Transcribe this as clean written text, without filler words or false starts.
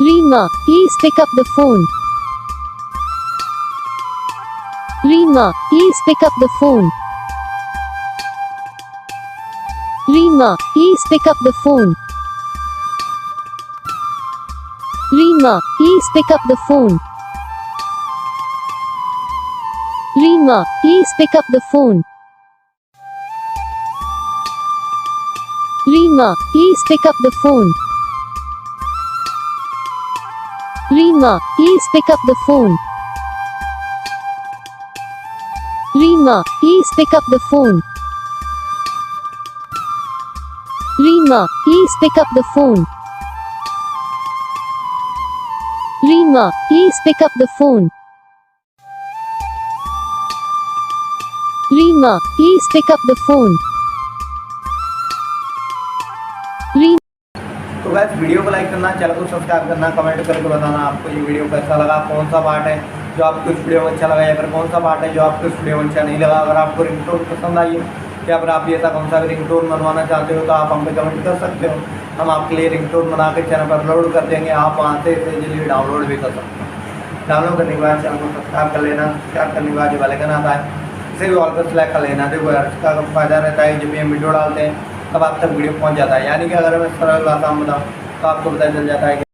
Reena, please pick up the phone. Reena, please pick up the phone. Reena, please pick up the phone. Reena, please pick up the phone. Reena, please pick up the phone. Reena, please pick up the phone. Reena, please pick up the phone. Reena, please pick up the phone. Reena, please pick up the phone. Reena, please pick up the phone. Reena, please pick up the phone. Reena. तो guys video को like करना, channel को subscribe करना, comment करके बताना आपको ये video कैसा लगा, कौन सा पार्ट है जो आपको इस वीडियो में अच्छा लगा, या फिर कौन सा पार्ट है जो आपको इस वीडियो में अच्छा नहीं लगा। अगर आपको रिंगटोन पसंद आई या फिर आप ये ऐसा कौन सा भी रिंगटोन बनवाना चाहते हो तो आप हम पे कमेंट कर सकते हो। हम आपके लिए रिंगटोन बना के चैनल पर अपलोड कर देंगे, आप वहाँ से इसे जल्दी डाउनलोड भी कर सकते हो। डाउनलोड करने के बाद चैनल को सब्सक्राइब कर लेना, सब्सक्राइब करने के बाद जो बेल आइकन आता है इसे भी ऑल पर सेलेक्ट कर लेना। देखो यार इसका फ़ायदा रहता है जब भी हम वीडियो डालते हैं तब आप तक वीडियो पहुँच जाता है, यानी कि अगर मैं सरल आसान बताऊँ तो आपको पता चल जाता है कि